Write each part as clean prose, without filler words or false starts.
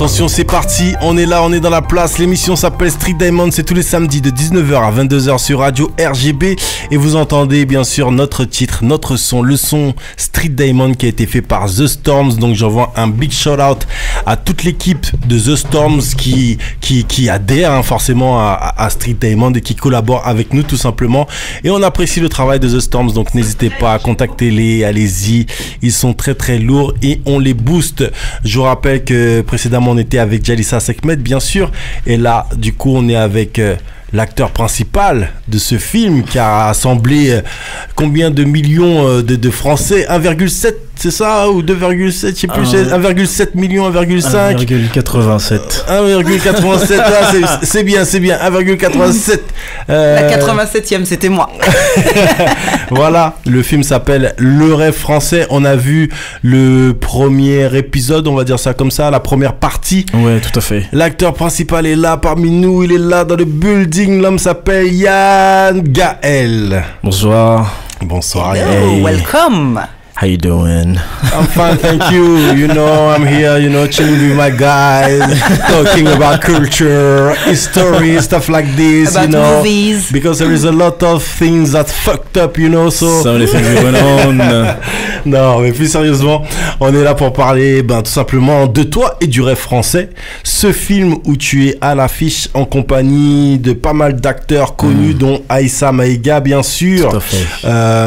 attention, c'est parti, on est là, on est dans la place. L'émission s'appelle Street Diamond, c'est tous les samedis de 19h à 22h sur Radio RGB. Et vous entendez bien sûr notre titre, notre son, le son Street Diamond qui a été fait par The Storms. Donc j'envoie un big shout out à toute l'équipe de The Storms qui adhère forcément à Street Diamond et qui collabore avec nous tout simplement. Et on apprécie le travail de The Storms, donc n'hésitez pas à contacter-les, allez-y, ils sont très très lourds et on les booste. Je vous rappelle que précédemment on était avec Jalissa Sekhmet bien sûr, et là du coup on est avec l'acteur principal de ce film qui a rassemblé combien de millions de Français, 1,7 c'est ça, ou 2,7, je sais plus, 1,7 million, 1,5 1,87 c'est bien 1,87 La 87e c'était moi. Voilà, le film s'appelle Le Rêve Français. On a vu le premier épisode, on va dire ça comme ça, la première partie. Ouais, tout à fait. L'acteur principal est là parmi nous, il est là dans le building. L'homme s'appelle Yann Gaël. Bonsoir. Bonsoir. Hello, welcome. How you doing? I'm fine, thank you. You know, I'm here, you know, chilling with my guys, talking about culture, history, stuff like this, about you know, movies. because there is a lot of things that fucked up, you know, so... Some of the things going on. Non, mais plus sérieusement, on est là pour parler, tout simplement de toi et du Rêve Français. Ce film où tu es à l'affiche en compagnie de pas mal d'acteurs connus, dont Aïssa Maïga, bien sûr. Tout à fait.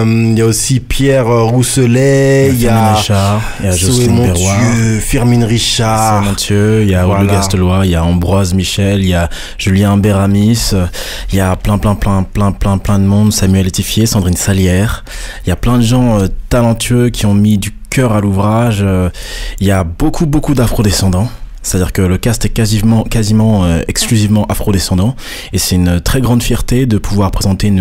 Il y a aussi Pierre Rousselet, il y a Jocelyne Berroir, Firmin Richard, Monthieu, il y a Olu Gastelois, il y a Ambroise Michel, il y a Julien Béramis, il y a plein de monde, Samuel Etifier, Sandrine Salière, il y a plein de gens talentueux qui ont mis du cœur à l'ouvrage. Il y a beaucoup d'afro-descendants. C'est-à-dire que le cast est quasiment exclusivement afro-descendant, et c'est une très grande fierté de pouvoir présenter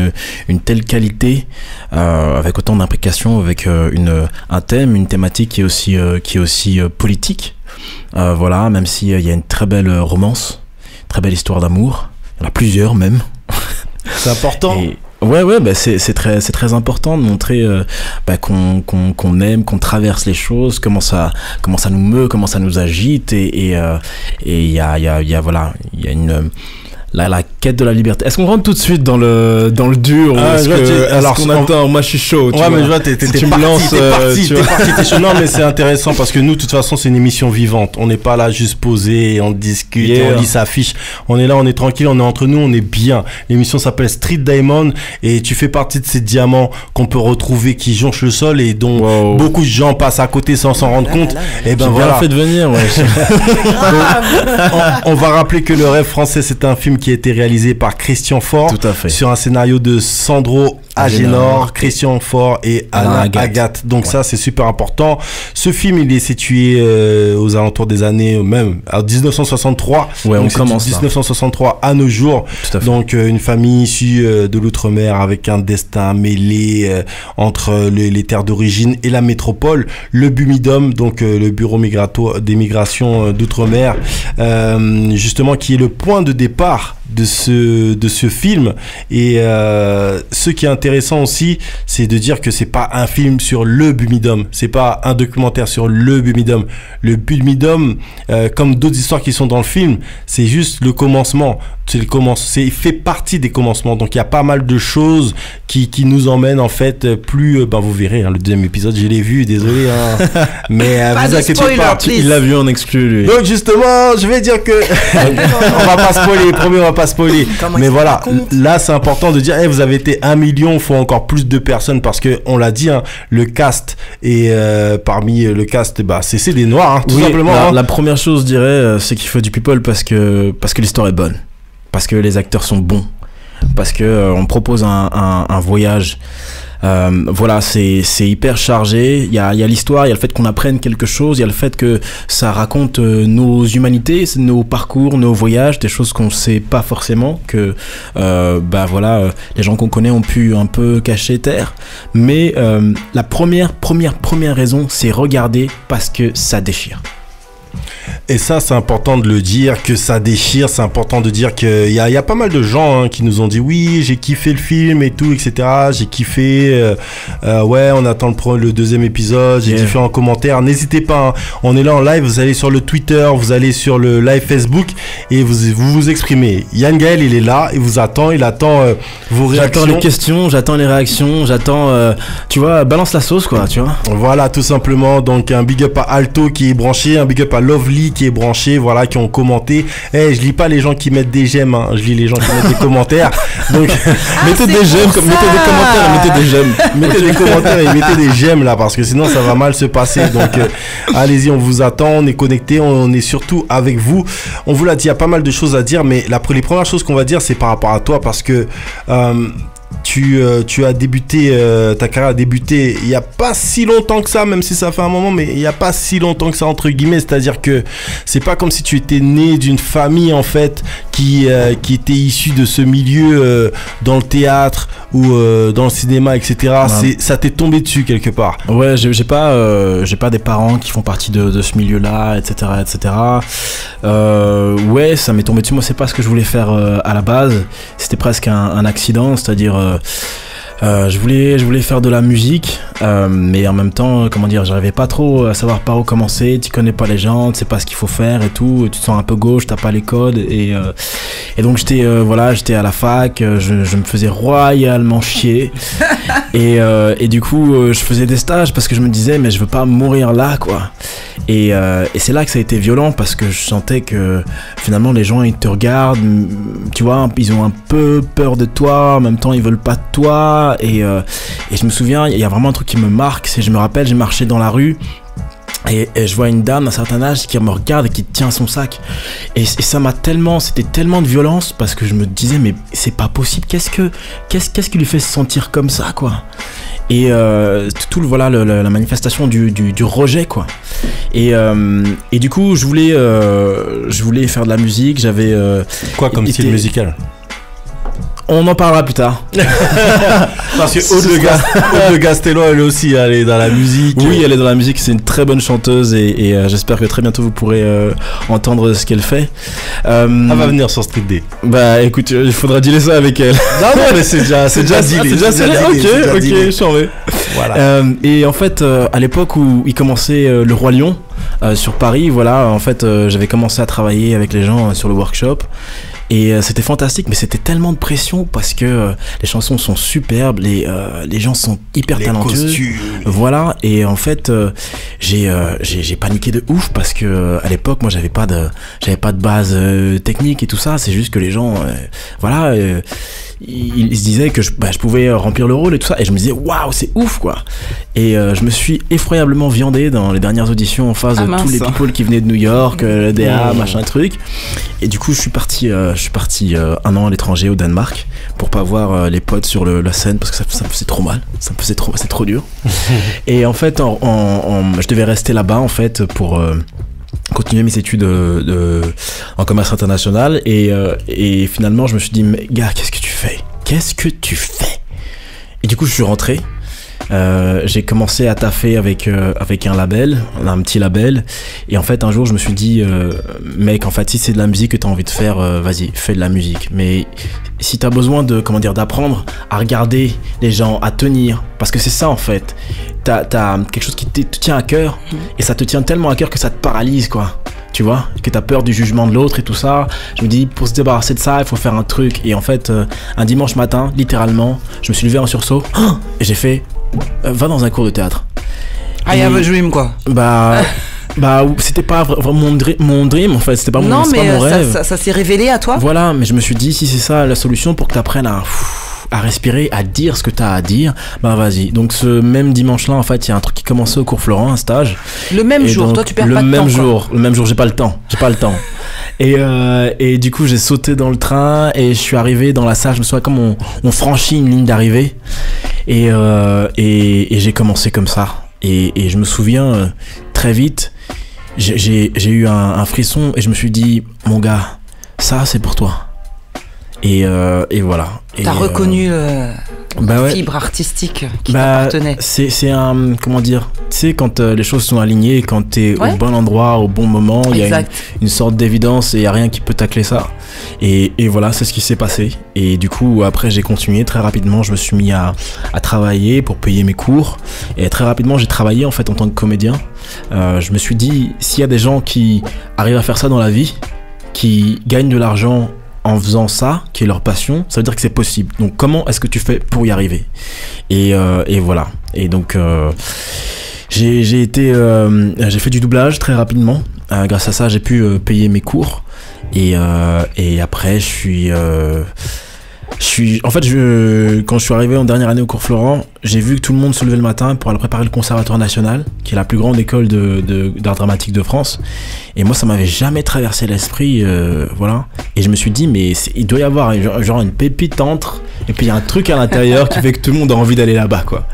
une telle qualité avec autant d'implications, avec un thème, une thématique qui est aussi politique. Voilà, même s'il y a une très belle romance, très belle histoire d'amour, il y en a plusieurs même. C'est important. Ouais, c'est très important de montrer qu'on aime, qu'on traverse les choses, comment ça nous meut, comment ça nous agite, et il y a une la quête de la liberté. Est-ce qu'on rentre tout de suite dans le dur, alors qu'on attend? Moi je suis chaud. Ouais, mais je vois t'es parti, t'es chaud. Non, mais c'est intéressant parce que nous de toute façon c'est une émission vivante. On n'est pas là juste posé, on discute, on lit sa fiche. On est là, on est tranquille, on est entre nous, on est bien. L'émission s'appelle Street Diamond et tu fais partie de ces diamants qu'on peut retrouver, qui jonchent le sol et dont beaucoup de gens passent à côté sans s'en rendre compte. Et ben voilà. Fait de venir. Ouais. on va rappeler que Le Rêve Français, c'est un film qui a été réalisé par Christian Faure, tout à fait, sur un scénario de Sandro Agénor, Christian Faure et Alain Agathe. Donc ça c'est super important. Ce film il est situé aux alentours des années même à 1963. Ouais, on commence 1963 à nos jours. Donc une famille issue de l'outre-mer avec un destin mêlé entre les terres d'origine et la métropole. Le BUMIDOM, donc le Bureau des migrations d'outre-mer, justement qui est le point de départ de ce film. Et ce qui est intéressant aussi, c'est de dire que c'est pas un film sur le BUMIDOM, c'est pas un documentaire sur le BUMIDOM. Le BUMIDOM, comme d'autres histoires qui sont dans le film, c'est juste le commencement. Il fait partie des commencements. Donc il y a pas mal de choses qui nous emmènent en fait plus. Vous verrez, le deuxième épisode, je l'ai vu, désolé. Mais vous inquiétez pas, il l'a vu en exclu lui. Donc justement, je vais dire que on va pas spoiler, promis, on va pas spoiler. Mais voilà, là c'est important de dire, vous avez été 1 million, il faut encore plus de personnes parce que on l'a dit, le cast et parmi le cast, c'est des noirs, tout simplement. La première chose, je dirais, c'est qu'il faut du people parce que l'histoire est bonne, parce que les acteurs sont bons, parce que on propose un voyage. Voilà, c'est hyper chargé. Il y a l'histoire, il y a le fait qu'on apprenne quelque chose, il y a le fait que ça raconte nos humanités, nos parcours, nos voyages, des choses qu'on sait pas forcément, que les gens qu'on connaît ont pu un peu cacher terre. Mais la première raison, c'est regarder parce que ça déchire. Et ça, c'est important de le dire, que ça déchire. C'est important de dire qu'il y a pas mal de gens qui nous ont dit oui, j'ai kiffé le film et tout, etc. J'ai kiffé. Ouais, on attend le deuxième épisode. J'ai kiffé en commentaire. N'hésitez pas. On est là en live. Vous allez sur le Twitter, vous allez sur le live Facebook et vous exprimez. Yann Gaël, il est là. Il vous attend. Il attend vos réactions. J'attends les questions. J'attends les réactions. J'attends. Tu vois, balance la sauce, quoi. Tu vois. Voilà, tout simplement. Donc un big up à Alto qui est branché, un big up à Lovely qui est branché, voilà, qui ont commenté. Je lis pas les gens qui mettent des j'aime, je lis les gens qui mettent des commentaires. Donc mettez des j'aime, mettez des commentaires et mettez des j'aime. Mettez des commentaires et mettez des j'aime là, parce que sinon ça va mal se passer. Donc allez-y, on vous attend, on est connecté, on est surtout avec vous. On vous l'a dit, il y a pas mal de choses à dire, mais les premières choses qu'on va dire, c'est par rapport à toi, parce que tu as débuté, ta carrière a débuté il n'y a pas si longtemps que ça, même si ça fait un moment, mais il n'y a pas si longtemps que ça, entre guillemets. C'est-à-dire que c'est pas comme si tu étais né d'une famille, en fait, qui était issue de ce milieu dans le théâtre ou dans le cinéma, etc. Ouais. Ça t'est tombé dessus quelque part. Ouais, j'ai pas des parents qui font partie de ce milieu-là, etc., etc. Ouais, ça m'est tombé dessus. Moi, c'est pas ce que je voulais faire à la base. C'était presque un accident, c'est-à-dire je voulais faire de la musique, mais en même temps, comment dire, j'arrivais pas trop à savoir par où commencer. Tu connais pas les gens, tu sais pas ce qu'il faut faire et tout. Tu te sens un peu gauche, t'as pas les codes et donc j'étais à la fac, je me faisais royalement chier et du coup je faisais des stages parce que je me disais mais je veux pas mourir là, quoi. Et c'est là que ça a été violent, parce que je sentais que finalement les gens ils te regardent, tu vois, ils ont un peu peur de toi, en même temps ils veulent pas de toi. Et je me souviens, il y a vraiment un truc qui me marque, c'est, je me rappelle, j'ai marché dans la rue et je vois une dame d'un certain âge qui me regarde et qui tient son sac, et ça m'a tellement, c'était tellement de violence, parce que je me disais mais c'est pas possible, qu'est-ce qui lui fait se sentir comme ça, quoi. Et tout voilà la manifestation du rejet, quoi. Et du coup je voulais faire de la musique, j'avais quoi comme style musical? On en parlera plus tard. Parce que Aude de Gastello, elle aussi, elle est dans la musique. Oui, elle est dans la musique, c'est une très bonne chanteuse et j'espère que très bientôt vous pourrez entendre ce qu'elle fait. Elle va venir sur Street Day. Bah écoute, il faudra dealer ça avec elle. Non, mais c'est déjà dealé. Ok, charmé. Voilà. Et en fait, à l'époque où il commençait le Roi Lion sur Paris, voilà, en fait, j'avais commencé à travailler avec les gens sur le workshop. Et c'était fantastique, mais c'était tellement de pression parce que les chansons sont superbes, les gens sont hyper talentueux. Costumes. Voilà, et en fait j'ai paniqué de ouf parce que à l'époque moi j'avais pas de base technique et tout ça. C'est juste que les gens ils se disaient que je pouvais remplir le rôle et tout ça, et je me disais waouh, c'est ouf, quoi. Et je me suis effroyablement viandé dans les dernières auditions en face de tous les people qui venaient de New York, le DA, machin truc. Et du coup je suis parti 1 an à l'étranger au Danemark pour pas voir les potes sur la scène, parce que ça me faisait trop mal, c'est trop dur. Et en fait je devais rester là-bas en fait pour continuer mes études en commerce international, et finalement je me suis dit mais gars, qu'est-ce que tu fais? Et du coup je suis rentré. J'ai commencé à taffer avec un label, un petit label, et en fait un jour je me suis dit mec, en fait si c'est de la musique que t'as envie de faire, vas-y, fais de la musique, mais si t'as besoin d'apprendre à regarder les gens, à tenir, parce que c'est ça en fait, t'as quelque chose qui te tient à cœur, et ça te tient tellement à cœur que ça te paralyse, quoi. Tu vois, que t'as peur du jugement de l'autre et tout ça. Je me dis, pour se débarrasser de ça, il faut faire un truc. Et en fait, un dimanche matin, littéralement, je me suis levé en sursaut et j'ai fait, va dans un cours de théâtre. I have a dream, quoi. Bah, c'était pas vraiment mon dream en fait, c'était pas mon rêve. Ça s'est révélé à toi. Voilà, mais je me suis dit, si c'est ça la solution pour que t'apprennes à respirer, à dire ce que t'as à dire, bah vas-y. Donc ce même dimanche-là, en fait, il y a un truc qui commençait au cours Florent, un stage. Le même jour, toi tu perds pas de temps. Le même jour, j'ai pas le temps. Et du coup, j'ai sauté dans le train et je suis arrivé dans la salle. Je me souviens comme on franchit une ligne d'arrivée, et j'ai commencé comme ça. Et je me souviens très vite, j'ai eu un frisson et je me suis dit, mon gars, ça c'est pour toi. Et voilà. T'as reconnu fibre artistique qui t'appartenait? C'est un, comment dire, tu sais, quand les choses sont alignées, quand t'es au bon endroit, au bon moment, il y a une sorte d'évidence et il n'y a rien qui peut tacler ça. Et voilà, c'est ce qui s'est passé. Et du coup, après, j'ai continué très rapidement. Je me suis mis à travailler pour payer mes cours. Et très rapidement, j'ai travaillé en fait en tant que comédien. Je me suis dit, s'il y a des gens qui arrivent à faire ça dans la vie, qui gagnent de l'argent en faisant ça, qui est leur passion, ça veut dire que c'est possible. Donc comment est-ce que tu fais pour y arriver? Et voilà. Et donc j'ai fait du doublage très rapidement. Grâce à ça, j'ai pu payer mes cours. Et après, en fait, quand je suis arrivé en dernière année au cours Florent, j'ai vu que tout le monde se levait le matin pour aller préparer le Conservatoire National, qui est la plus grande école d'art dramatique de France. Et moi, ça m'avait jamais traversé l'esprit, voilà. Et je me suis dit, mais il doit y avoir genre une pépite entre, et puis il y a un truc à l'intérieur qui fait que tout le monde a envie d'aller là-bas, quoi.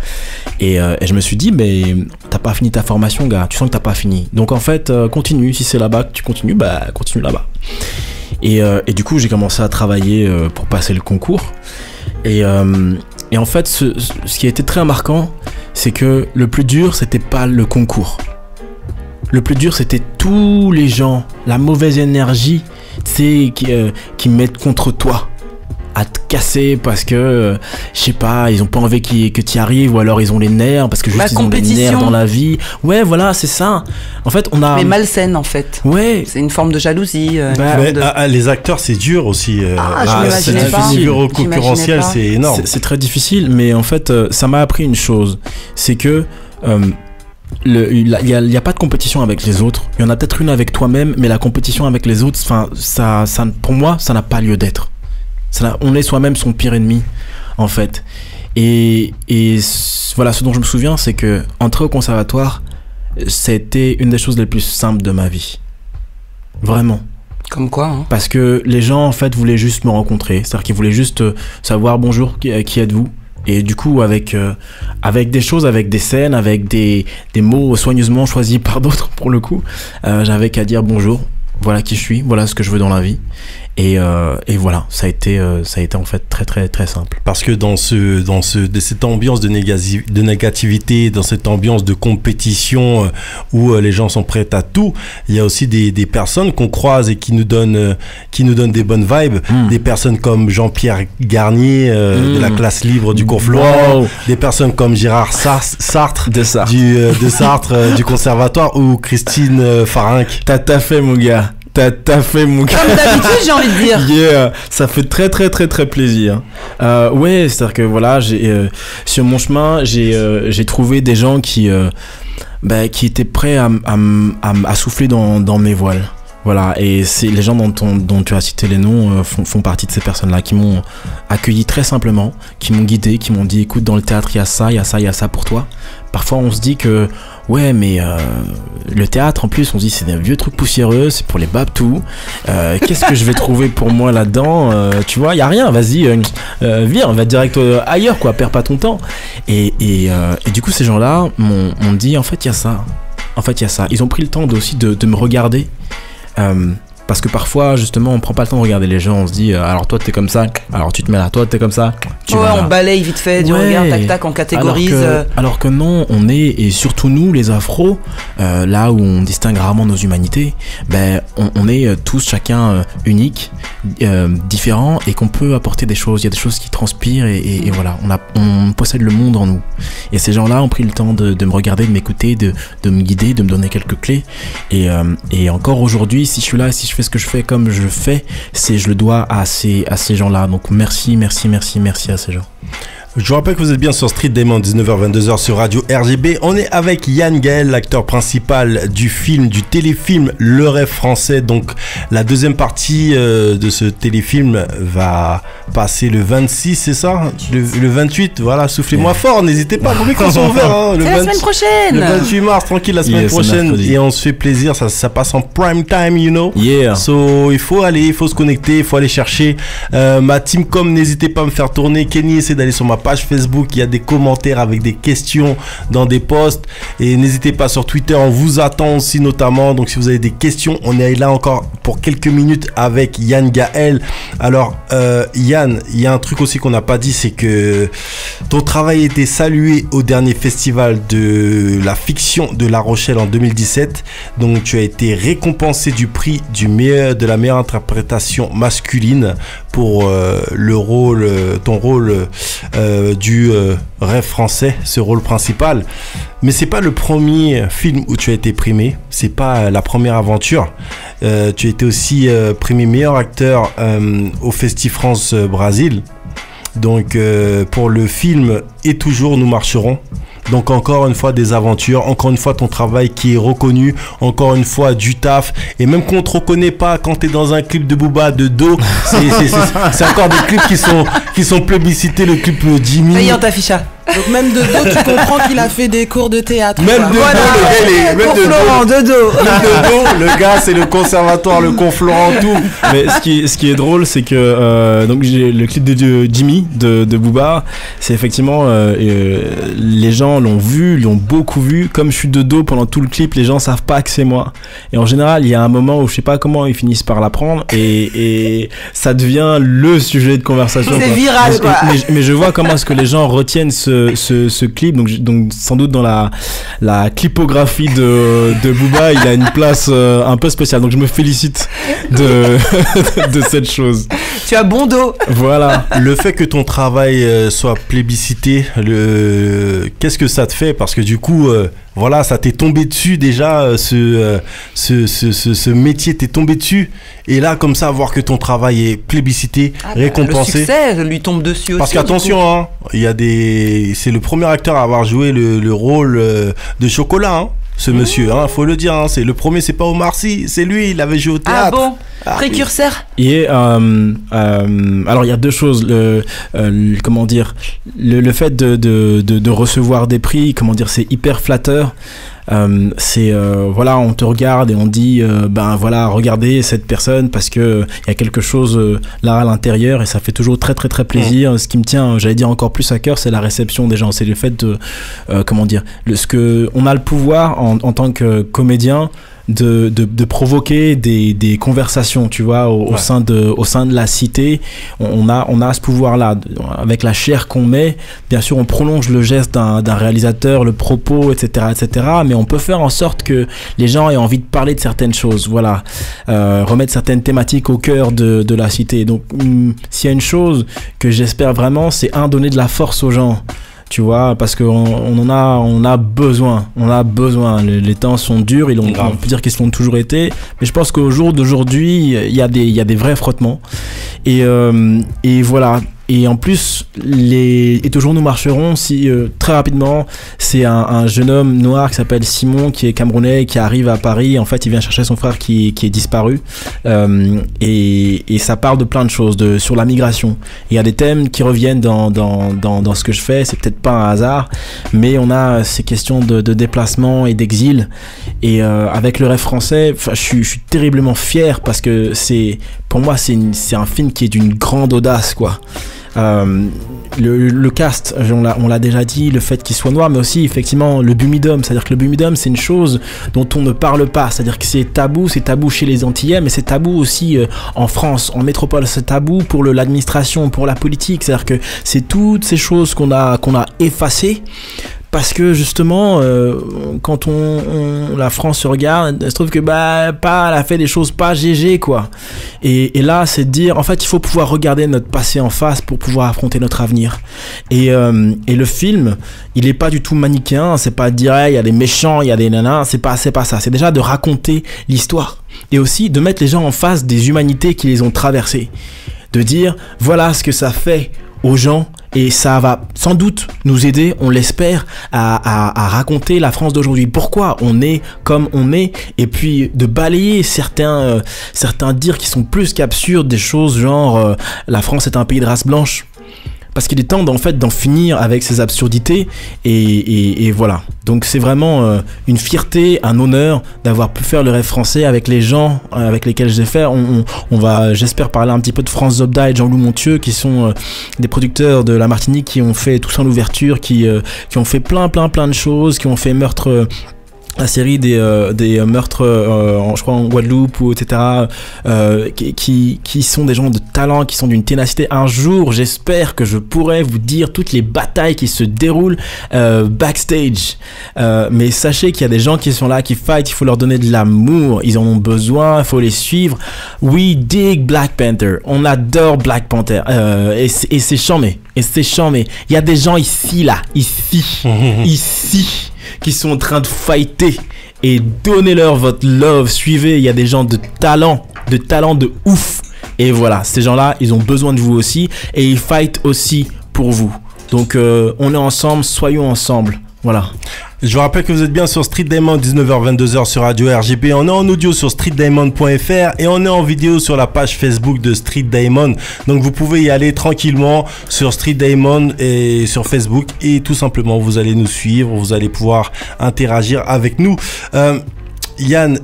Et je me suis dit, mais t'as pas fini ta formation, gars. Tu sens que t'as pas fini. Donc en fait, continue. Si c'est là-bas que tu continues, bah continue là-bas. Et du coup, j'ai commencé à travailler pour passer le concours. Et en fait, ce qui a été très marquant, c'est que le plus dur, c'était pas le concours. Le plus dur, c'était tous les gens, la mauvaise énergie, tu sais, qui mettent contre toi, à te casser parce que, je sais pas, ils ont pas envie que tu y arrives, ou alors ils ont les nerfs, parce que juste ils ont des nerfs dans la vie. Ouais, voilà, c'est ça. En fait, on a... Mais malsaine, en fait. Ouais. C'est une forme de jalousie. Les acteurs, c'est dur aussi. Je m'imaginais pas. C'est niveau concurrentiel, c'est énorme. C'est très difficile, mais en fait, ça m'a appris une chose. C'est que... il y a pas de compétition avec les autres. Il y en a peut-être une avec toi-même, mais la compétition avec les autres, ça, pour moi, ça n'a pas lieu d'être. On est soi-même son pire ennemi, en fait. Et voilà, ce dont je me souviens, c'est que entrer au conservatoire, c'était une des choses les plus simples de ma vie. Vraiment. Comme quoi, hein. Parce que les gens, en fait, voulaient juste me rencontrer. C'est-à-dire qu'ils voulaient juste savoir bonjour, qui êtes-vous? Et du coup, avec des choses, avec des scènes, avec des mots soigneusement choisis par d'autres, pour le coup, j'avais qu'à dire bonjour, voilà qui je suis, voilà ce que je veux dans la vie. Et voilà, ça a été en fait très très très simple. Parce que dans cette ambiance de négativité, dans cette ambiance de compétition où les gens sont prêts à tout, il y a aussi des personnes qu'on croise et qui nous donnent des bonnes vibes. Des personnes comme Jean-Pierre Garnier de la classe libre du cours Florent, des personnes comme Gérard Sartre de Sartre du conservatoire, ou Christine Farinck. T'as fait, mon gars. T'as fait, mon gars. Comme d'habitude, j'ai envie de dire. Yeah, ça fait très très très très plaisir. Ouais, c'est-à-dire que voilà, sur mon chemin, j'ai trouvé des gens qui étaient prêts à souffler dans mes voiles. Voilà, et c'est les gens dont tu as cité les noms font partie de ces personnes-là qui m'ont accueilli très simplement, qui m'ont guidé, qui m'ont dit écoute, dans le théâtre il y a ça, il y a ça, il y a ça pour toi. Parfois on se dit que ouais, mais le théâtre en plus on se dit c'est des vieux trucs poussiéreux, c'est pour les babtous. Qu'est-ce que je vais trouver pour moi là-dedans? Tu vois, il y a rien. Vas-y, viens, on va direct ailleurs, quoi. Perds pas ton temps. Et du coup ces gens-là m'ont dit en fait il y a ça. En fait il y a ça. Ils ont pris le temps aussi de me regarder. Parce que parfois justement on prend pas le temps de regarder les gens, on se dit alors toi t'es comme ça, alors tu te mets là, toi t'es comme ça, on balaye vite fait du regard, tac tac, on catégorise. Alors que non, on est, et surtout nous les afros, là où on distingue rarement nos humanités, on est tous chacun unique, différent, et qu'on peut apporter des choses. Il y a des choses qui transpirent et voilà, on possède le monde en nous. Et ces gens-là ont pris le temps de me regarder, de m'écouter, de me guider, de me donner quelques clés. Et encore aujourd'hui, si je suis là, si je fais ce que je fais comme je fais, je le dois à ces gens-là. Donc merci à ces gens. Je vous rappelle que vous êtes bien sur Street Diamond, 19h-22h sur Radio RGB. On est avec Yann Gaël, l'acteur principal du téléfilm Le Rêve français. Donc la deuxième partie de ce téléfilm va passer le 26, c'est ça? Le 28, voilà, soufflez-moi fort, n'hésitez pas, vos micros sont ouverts. Hein, c'est la semaine prochaine. Le 28 mars, tranquille, la semaine prochaine. Et on se fait plaisir, ça passe en prime time, you know. Yeah. So, il faut se connecter, il faut aller chercher. Ma team com, n'hésitez pas à me faire tourner. Kenny essaie d'aller sur ma page Facebook, il y a des commentaires avec des questions dans des posts. Et n'hésitez pas sur Twitter, on vous attend aussi notamment. Donc si vous avez des questions, on est là encore pour quelques minutes avec Yann Gaël. Alors Yann, il y a un truc aussi qu'on n'a pas dit, c'est que ton travail a été salué au dernier festival de la fiction de La Rochelle en 2017. Donc tu as été récompensé du prix de la meilleure interprétation masculine pour ton rôle du rêve français, ce rôle principal. Mais c'est pas le premier film où tu as été primé, c'est pas la première aventure. Tu as été aussi primé meilleur acteur au Festi France Brésil. Donc pour le film Et toujours nous marcherons. Donc encore une fois des aventures, encore une fois ton travail qui est reconnu, encore une fois du taf. Et même qu'on te reconnaît pas quand t'es dans un clip de Booba de dos, c'est encore des clips qui sont plébiscités, le clip Jimmy. Payant ta ficha. Donc même de dos, tu comprends qu'il a fait des cours de théâtre. Même de dos, le gars, c'est le conservatoire, le Conflorent, tout. Mais ce qui est drôle, c'est que donc j'ai le clip de Jimmy de Booba, c'est effectivement les gens l'ont vu, l'ont beaucoup vu. Comme je suis de dos pendant tout le clip, les gens savent pas que c'est moi. Et en général, il y a un moment où je sais pas comment ils finissent par l'apprendre et ça devient le sujet de conversation. C'est viral, quoi. Mais je vois comment est-ce que les gens retiennent ce clip, donc sans doute dans la clipographie de Booba, il a une place un peu spéciale, donc je me félicite de cette chose. Tu as bon dos. Voilà. Le fait que ton travail soit plébiscité, qu'est-ce que ça te fait? Parce que du coup, voilà, ça t'est tombé dessus déjà, ce métier t'est tombé dessus. Et là, comme ça, voir que ton travail est plébiscité, récompensé. Le succès lui tombe dessus aussi. Parce qu'attention, hein, c'est le premier acteur à avoir joué le rôle de Chocolat, hein, ce monsieur, hein, faut le dire, hein, c'est le premier, c'est pas Omar Sy, c'est lui, il avait joué au théâtre. Ah bon? Précurseur. Et alors il y a deux choses, comment dire, le fait de recevoir des prix, comment dire, c'est hyper flatteur. Voilà, on te regarde et on dit ben voilà, regardez cette personne parce que il y a quelque chose là à l'intérieur et ça fait toujours très très très plaisir. Ce qui me tient, j'allais dire encore plus à cœur, c'est la réception des gens, c'est le fait de comment dire, on a le pouvoir en tant que comédien de provoquer des conversations, tu vois, au sein de la cité. On a ce pouvoir-là. Avec la chair qu'on met, bien sûr, on prolonge le geste d'un réalisateur, le propos, etc., mais on peut faire en sorte que les gens aient envie de parler de certaines choses, voilà. Remettre certaines thématiques au cœur de la cité. Donc, s'il y a une chose que j'espère vraiment, c'est donner de la force aux gens. Tu vois, parce qu'on a besoin. Les temps sont durs, on peut dire qu'ils l'ont toujours été, mais je pense qu'au jour d'aujourd'hui, il y a des vrais frottements. Et voilà. Et en plus, Et toujours nous marcherons, très rapidement, c'est un jeune homme noir qui s'appelle Simon, qui est camerounais, qui arrive à Paris. En fait, il vient chercher son frère qui est disparu. Et ça parle de plein de choses, sur la migration. Il y a des thèmes qui reviennent dans ce que je fais. C'est peut-être pas un hasard, mais on a ces questions de déplacement et d'exil. Et avec le rêve français, je suis terriblement fier parce que pour moi, c'est un film qui est d'une grande audace, quoi. Le cast, on l'a déjà dit, le fait qu'il soit noir, mais aussi effectivement le bumidum, c'est-à-dire que le bumidum c'est une chose dont on ne parle pas, c'est-à-dire que c'est tabou chez les Antillais, mais c'est tabou aussi en France, en métropole, c'est tabou pour l'administration, pour la politique, c'est-à-dire que c'est toutes ces choses qu'on a effacées. Parce que justement, quand la France se regarde, elle se trouve que elle a fait des choses pas GG, quoi. Et là, c'est de dire, en fait, il faut pouvoir regarder notre passé en face pour pouvoir affronter notre avenir. Et le film, il est pas du tout manichéen. C'est pas de dire, il y a des méchants, il y a des nanas. C'est pas ça. C'est déjà de raconter l'histoire et aussi de mettre les gens en face des humanités qui les ont traversées. De dire, voilà ce que ça fait aux gens. Et ça va sans doute nous aider, on l'espère, à raconter la France d'aujourd'hui. Pourquoi on est comme on est, et puis de balayer certains dires qui sont plus qu'absurdes, des choses genre la France est un pays de race blanche. parce qu'il est temps en fait d'en finir avec ces absurdités et voilà. Donc c'est vraiment une fierté, un honneur d'avoir pu faire le rêve français avec les gens avec lesquels j'ai fait. On va, j'espère, parler un petit peu de France Zobda et Jean-Loup Montieu, qui sont des producteurs de la Martinique, qui ont fait Toussaint l'ouverture, qui ont fait plein de choses, qui ont fait Meurtre, la série des meurtres je crois en Guadeloupe ou etc., qui sont des gens de talent, qui sont d'une ténacité. Un jour j'espère que je pourrai vous dire toutes les batailles qui se déroulent backstage, mais sachez qu'il y a des gens qui sont là, qui fight. Il faut leur donner de l'amour, ils en ont besoin, il faut les suivre. We dig Black Panther, on adore Black Panther, et c'est chambé, il y a des gens ici qui sont en train de fighter, et donnez-leur votre love, suivez, il y a des gens de talent de ouf, et voilà, ces gens-là, ils ont besoin de vous aussi, et ils fight aussi pour vous. Donc on est ensemble, soyons ensemble, voilà. Je vous rappelle que vous êtes bien sur Street Diamond, 19h-22h sur Radio RGB. On est en audio sur streetdiamond.fr et on est en vidéo sur la page Facebook de Street Diamond. Donc vous pouvez y aller tranquillement sur Street Diamond et sur Facebook, et tout simplement vous allez nous suivre, vous allez pouvoir interagir avec nous. Yann,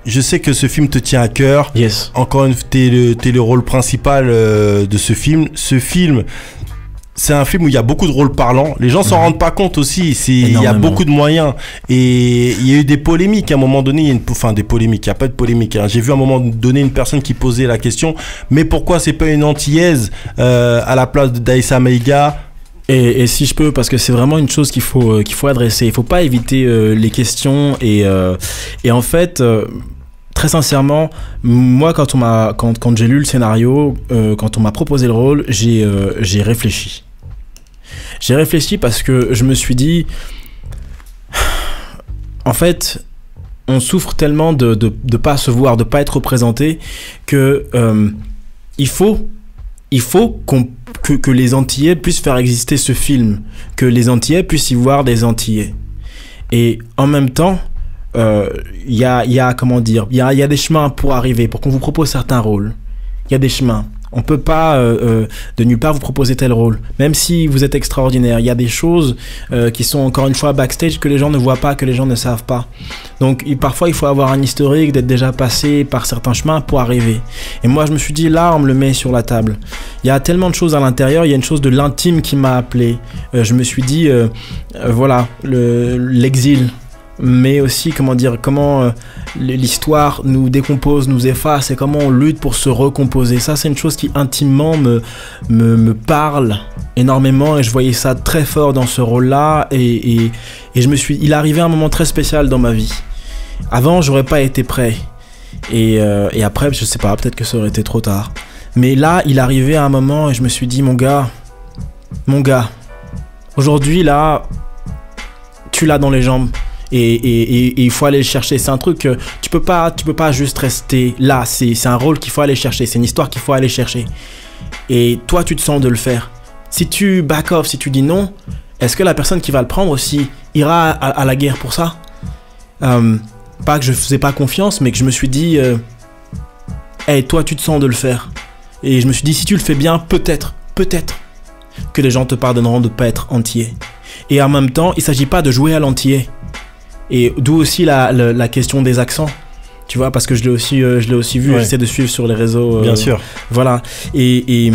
je sais que ce film te tient à cœur. Yes. Encore une fois, t'es le rôle principal de ce film. Ce film, c'est un film où il y a beaucoup de rôles parlants. Les gens s'en rendent pas compte aussi. Il y a beaucoup de moyens. Et il y a eu des polémiques à un moment donné. Des polémiques. Il n'y a pas de polémique. J'ai vu à un moment donné une personne qui posait la question, mais pourquoi c'est pas une antillaise à la place d'Aïssa Meiga? Et si je peux, parce que c'est vraiment une chose qu'il faut adresser. Il faut pas éviter les questions. Et en fait, très sincèrement, moi, quand j'ai lu le scénario, quand on m'a proposé le rôle, j'ai réfléchi. J'ai réfléchi parce que je me suis dit, en fait, on souffre tellement de pas se voir, de pas être représenté, que il faut que les Antillais puissent faire exister ce film, que les Antillais puissent y voir des Antillais. Et en même temps, il y a comment dire, il y a des chemins pour arriver, pour qu'on vous propose certains rôles. Il y a des chemins. On peut pas de nulle part vous proposer tel rôle, même si vous êtes extraordinaire. Il y a des choses qui sont encore une fois backstage, que les gens ne voient pas, que les gens ne savent pas. Donc parfois il faut avoir un historique, d'être déjà passé par certains chemins pour arriver. Et moi je me suis dit, là on me le met sur la table. Il y a tellement de choses à l'intérieur, il y a une chose de l'intime qui m'a appelé. Je me suis dit, voilà, l'exil. Mais aussi, comment l'histoire nous décompose, nous efface, et comment on lutte pour se recomposer. Ça, c'est une chose qui intimement me parle énormément, et je voyais ça très fort dans ce rôle-là, et il arrivait un moment très spécial dans ma vie. Avant, j'aurais pas été prêt, et après, je sais pas, peut-être que ça aurait été trop tard. Mais là, il arrivait à un moment, et je me suis dit, mon gars, aujourd'hui, là, tu l'as dans les jambes. Et il faut aller le chercher. C'est un truc, tu peux pas juste rester là. C'est un rôle qu'il faut aller chercher. C'est une histoire qu'il faut aller chercher. Et toi, tu te sens de le faire. Si tu back off, si tu dis non, est-ce que la personne qui va le prendre aussi ira à la guerre pour ça? Pas que je faisais pas confiance, mais que je me suis dit, hey, toi, tu te sens de le faire. Et je me suis dit, si tu le fais bien, peut-être que les gens te pardonneront de pas être entier. Et en même temps, il s'agit pas de jouer à l'entier. Et d'où aussi la question des accents, tu vois, parce que je l'ai aussi vu, ouais. J'essaie de suivre sur les réseaux. Bien sûr. Voilà. Et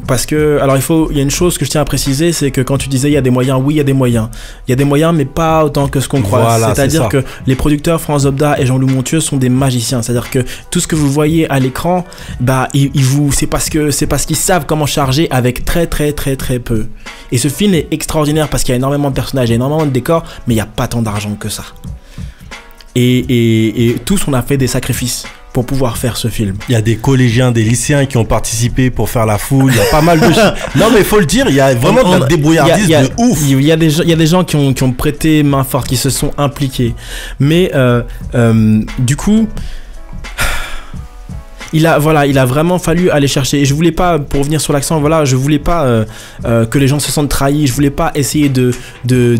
parce que, alors il y a une chose que je tiens à préciser, c'est que quand tu disais il y a des moyens, oui, il y a des moyens. Il y a des moyens, mais pas autant que ce qu'on croit. Voilà, c'est-à-dire que les producteurs France Zobda et Jean-Loup Montieu sont des magiciens. C'est-à-dire que tout ce que vous voyez à l'écran, c'est parce qu'ils savent comment charger avec très peu. Et ce film est extraordinaire parce qu'il y a énormément de personnages, énormément de décors, mais il n'y a pas tant d'argent que ça. Et tous, on a fait des sacrifices pour pouvoir faire ce film. Il y a des collégiens, des lycéens qui ont participé pour faire la foule. Il y a pas mal de non, mais il faut le dire, il y a vraiment de la débrouillardise de ouf. Il y a des gens qui ont prêté main forte, qui se sont impliqués. Mais du coup, il a vraiment fallu aller chercher. Et je voulais pas, pour revenir sur l'accent, voilà, je voulais pas que les gens se sentent trahis. Je voulais pas essayer de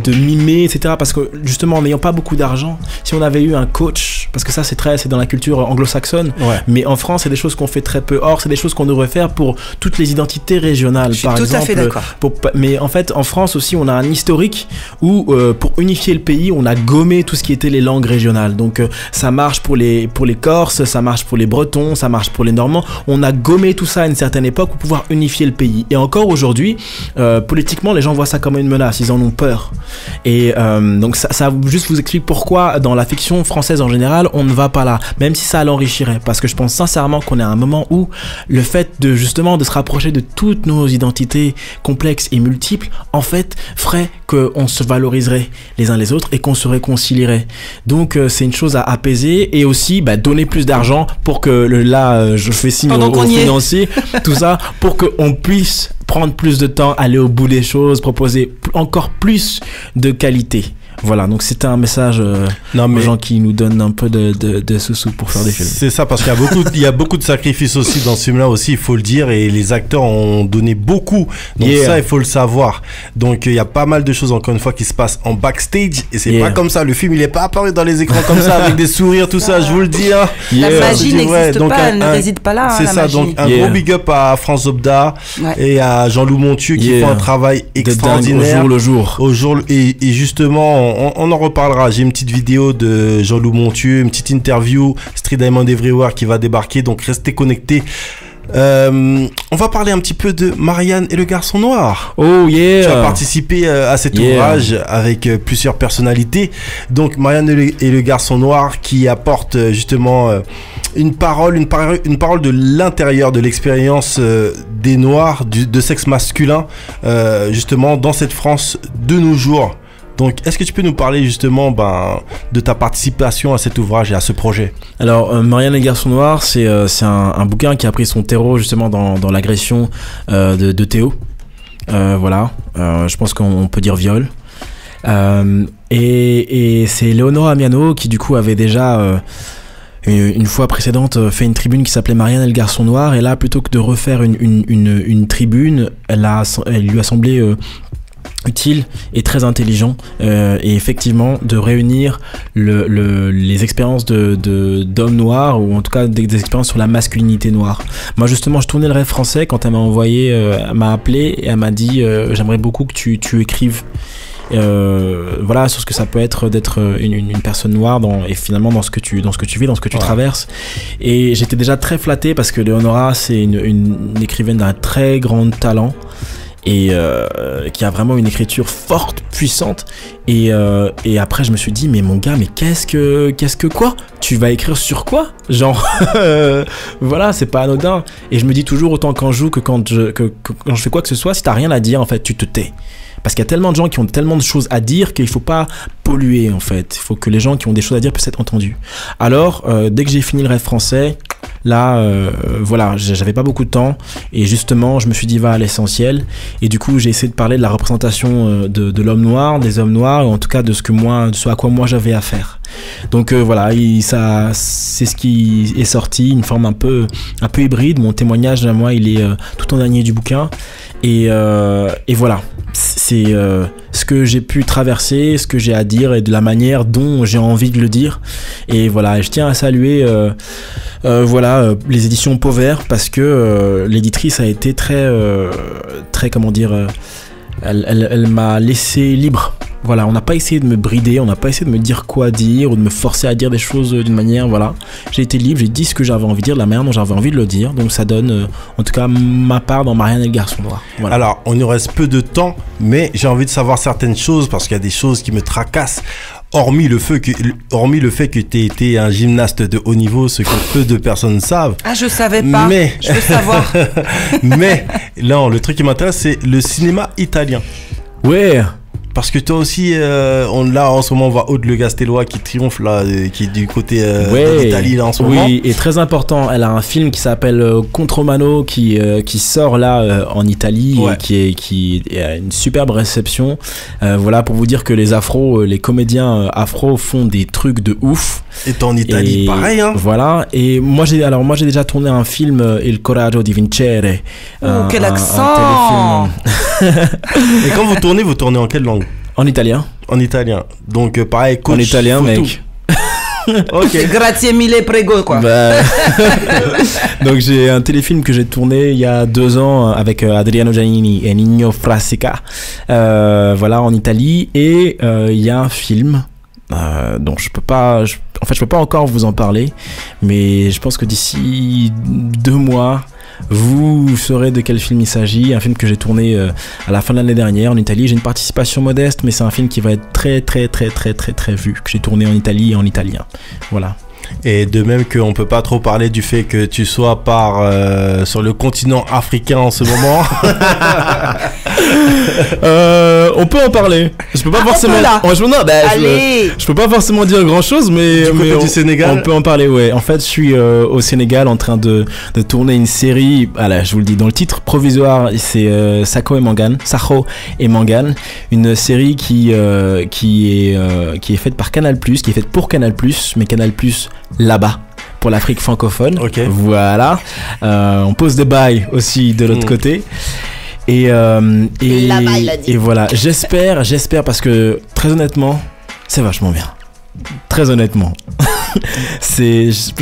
mimer, etc. Parce que justement, en n'ayant pas beaucoup d'argent, si on avait eu un coach, parce que ça c'est dans la culture anglo-saxonne, mais en France, c'est des choses qu'on fait très peu. Or, c'est des choses qu'on devrait faire pour toutes les identités régionales. Je suis tout à fait d'accord. Mais en fait, en France aussi, on a un historique où, pour unifier le pays, on a gommé tout ce qui était les langues régionales. Donc, ça marche pour les Corses, ça marche pour les Bretons, ça marche pour les Normands. On a gommé tout ça à une certaine époque pour pouvoir unifier le pays. Et encore aujourd'hui, politiquement, les gens voient ça comme une menace. Ils en ont peur. Et donc, ça juste vous explique pourquoi, dans la fiction française en général, on ne va pas là. Même si ça l'enrichirait. Parce que je pense sincèrement qu'on est à un moment où le fait de justement de se rapprocher de toutes nos identités complexes et multiples, en fait, ferait qu'on se valoriserait les uns les autres et qu'on se réconcilierait. Donc, c'est une chose à apaiser et aussi donner plus d'argent pour que je fais signe aux financiers, tout ça, pour qu'on puisse prendre plus de temps, aller au bout des choses, proposer encore plus de qualité. Voilà, donc c'était un message aux gens qui nous donnent un peu de sous-sous pour faire des films. C'est ça, parce qu'il y a beaucoup de sacrifices aussi dans ce film-là aussi, il faut le dire, et les acteurs ont donné beaucoup. Donc ça, il faut le savoir. Donc il y a pas mal de choses, encore une fois, qui se passent en backstage, et c'est pas comme ça. Le film, il est pas apparu dans les écrans comme ça, avec des sourires, tout ça, je vous le dis. Hein. La magie n'existe pas, elle ne réside pas là. C'est ça, magie. Donc un gros big up à France Zobda et à Jean-Loup Montieu qui font un travail extraordinaire. Au jour. Et justement, on en reparlera. J'ai une petite vidéo de Jean-Loup Montieu, une petite interview Street Diamond Everywhere qui va débarquer, donc restez connectés. On va parler un petit peu de Marianne et le garçon noir. Oh yeah. Tu as participé à cet ouvrage avec plusieurs personnalités. Donc Marianne et le garçon noir qui apporte justement une parole de l'intérieur de l'expérience des noirs de sexe masculin justement dans cette France de nos jours. Donc, est-ce que tu peux nous parler justement de ta participation à cet ouvrage et à ce projet? Alors, Marianne et le garçon noir, c'est un bouquin qui a pris son terreau justement dans l'agression de Théo. Voilà, je pense qu'on peut dire viol. Et c'est Léonora Miano qui du coup avait déjà... une fois précédente fait une tribune qui s'appelait Marianne et le garçon noir, et là plutôt que de refaire une tribune, elle lui a semblé utile et très intelligent et effectivement de réunir les expériences d'hommes noirs, ou en tout cas des expériences sur la masculinité noire. Moi justement je tournais le rêve français quand elle m'a appelé et elle m'a dit j'aimerais beaucoup que tu écrives voilà sur ce que ça peut être d'être une personne noire et finalement dans ce que tu vis, dans ce que tu traverses. Et j'étais déjà très flatté parce que Léonora c'est une écrivaine d'un très grand talent et qui a vraiment une écriture forte, puissante. Et après je me suis dit mais mon gars, mais qu'est-ce que quoi tu vas écrire sur quoi, genre voilà, c'est pas anodin. Et je me dis toujours, autant quand je joue que quand je fais quoi que ce soit, si t'as rien à dire en fait tu te tais. Parce qu'il y a tellement de gens qui ont tellement de choses à dire qu'il faut pas polluer en fait. Il faut que les gens qui ont des choses à dire puissent être entendus. Alors, dès que j'ai fini le rêve français, là, voilà, j'avais pas beaucoup de temps. Et justement, je me suis dit, va à l'essentiel. Et du coup, j'ai essayé de parler de la représentation de l'homme noir, des hommes noirs, ou en tout cas de ce à quoi moi j'avais affaire. Donc voilà, c'est ce qui est sorti, une forme un peu hybride. Mon témoignage à moi, il est tout en dernier du bouquin. Et voilà, c'est ce que j'ai pu traverser, ce que j'ai à dire et de la manière dont j'ai envie de le dire. Et voilà, je tiens à saluer les éditions Pauvert, parce que l'éditrice a été très comment dire, elle m'a laissé libre. Voilà, on n'a pas essayé de me brider, on n'a pas essayé de me dire quoi dire ou de me forcer à dire des choses d'une manière, voilà. J'ai été libre, j'ai dit ce que j'avais envie de dire, de la manière dont j'avais envie de le dire. Donc ça donne, en tout cas, ma part dans Marianne et le garçon noir. Voilà. Alors, on nous reste peu de temps, mais j'ai envie de savoir certaines choses parce qu'il y a des choses qui me tracassent. Hormis le fait que tu aies été un gymnaste de haut niveau, ce que peu de personnes savent. Ah, je savais pas. Mais je veux savoir. Mais non, le truc qui m'intéresse, c'est le cinéma italien. Ouais. Parce que toi aussi, là en ce moment on voit Aude Le Gastellois qui triomphe là, qui est du côté de l'Italie là en ce moment. Oui, et très important, elle a un film qui s'appelle Contromano qui sort là en Italie et qui a une superbe réception. Voilà, pour vous dire que les comédiens afro font des trucs de ouf. Et toi en Italie, pareil hein. Voilà, et moi j'ai déjà tourné un film Il Coraggio di Vincere. Quel accent. Et quand vous tournez en quelle langue? En italien. En italien. Donc pareil, coach. En italien, photo. Mec. Ok. Grazie mille, prego, quoi. Donc j'ai un téléfilm que j'ai tourné il y a 2 ans avec Adriano Giannini et Nino Frassica, voilà, en Italie. Et il y a un film dont je peux pas encore vous en parler, mais je pense que d'ici 2 mois vous saurez de quel film il s'agit. Un film que j'ai tourné à la fin de l'année dernière en Italie. J'ai une participation modeste, mais c'est un film qui va être très très très très très très vu, que j'ai tourné en Italie et en italien. Voilà. Et de même qu'on peut pas trop parler du fait que tu sois sur le continent africain en ce moment. On peut en parler. Je peux pas forcément. Je peux pas forcément dire grand chose, mais du Sénégal. On peut en parler. Ouais. En fait, je suis au Sénégal en train de tourner une série. Voilà, je vous le dis dans le titre provisoire. C'est Sakho et Mangane, une série qui est faite par Canal+, qui est faite pour Canal+, mais Canal+ là-bas pour l'Afrique francophone. Okay. Voilà. On pose des bails aussi de l'autre côté. Et voilà, j'espère parce que très honnêtement, c'est vachement bien. Très honnêtement.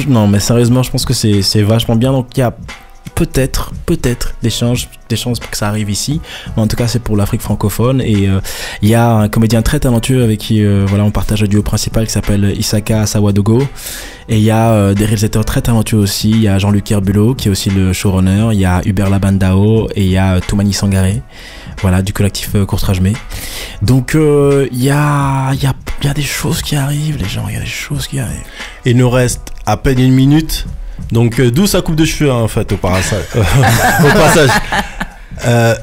Non, mais sérieusement, je pense que c'est vachement bien. Donc il y a peut-être des chances pour que ça arrive ici, mais en tout cas c'est pour l'Afrique francophone. Et il y a un comédien très talentueux avec qui on partage le duo principal qui s'appelle Isaka Sawadogo, et il y a des réalisateurs très talentueux aussi. Il y a Jean-Luc Herbulot qui est aussi le showrunner, il y a Hubert Labandao et il y a Toumani Sangaré, voilà, du collectif Courtrajmé. Donc il y a des choses qui arrivent, les gens, il y a des choses qui arrivent. Il nous reste à peine 1 minute. Donc d'où sa coupe de cheveux en fait au passage.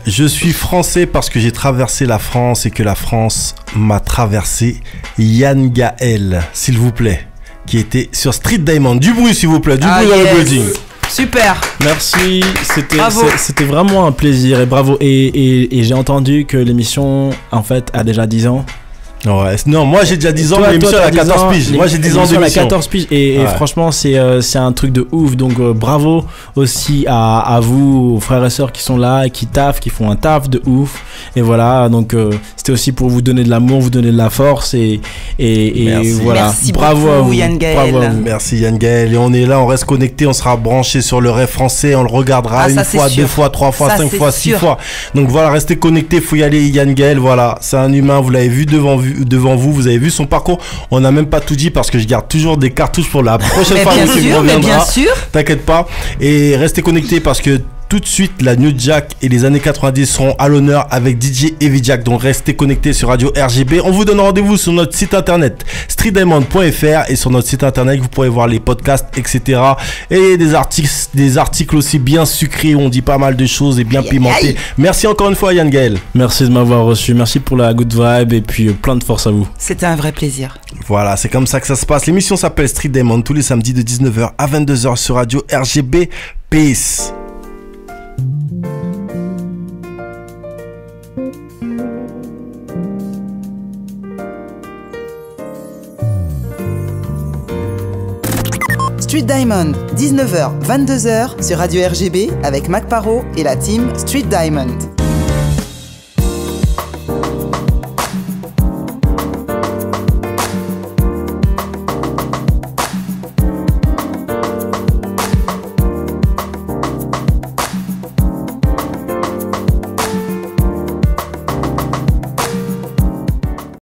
Je suis français parce que j'ai traversé la France et que la France m'a traversé. Yann Gaël, s'il vous plaît, qui était sur Street Diamond. Du bruit s'il vous plaît, du bruit dans le building. Super. Merci, c'était vraiment un plaisir et bravo. Et j'ai entendu que l'émission en fait a déjà 10 ans. Ouais, non, moi j'ai déjà 10 ans, mais l'émission a 14 piges. Moi j'ai 10 ans d'émission. Elle a 14 piges et franchement c'est un truc de ouf. Donc bravo aussi à vous, aux frères et sœurs qui sont là et qui taffent, qui font un taf de ouf. Et voilà, donc c'était aussi pour vous donner de l'amour, vous donner de la force et voilà. Merci bravo beaucoup, à vous. Yann Gaël. Bravo à vous. Merci Yann Gaël. Et on est là, on reste connecté, on sera branché sur le rêve français, on le regardera une fois, 2 fois, 3 fois, 5 fois, 6 fois. Donc voilà, restez connectés, faut y aller. Yann Gaël, voilà, c'est un humain, vous l'avez vu devant vous, vous avez vu son parcours. On n'a même pas tout dit parce que je garde toujours des cartouches pour la prochaine fois que tu reviendras. Bien sûr. T'inquiète pas. Et restez connectés parce que tout de suite, la New Jack et les années 90 seront à l'honneur avec DJ Heavy Jack. Donc restez connectés sur Radio RGB. On vous donne rendez-vous sur notre site internet streetdiamond.fr et sur notre site internet vous pourrez voir les podcasts, etc. Et des articles aussi bien sucrés où on dit pas mal de choses et bien pimentés. Merci encore une fois Yann Gaël. Merci de m'avoir reçu. Merci pour la good vibe et puis plein de force à vous. C'était un vrai plaisir. Voilà, c'est comme ça que ça se passe. L'émission s'appelle Street Diamond tous les samedis de 19h à 22h sur Radio RGB. Peace. Street Diamond, 19h, 22h sur Radio RGB avec Mac Parot et la team Street Diamond.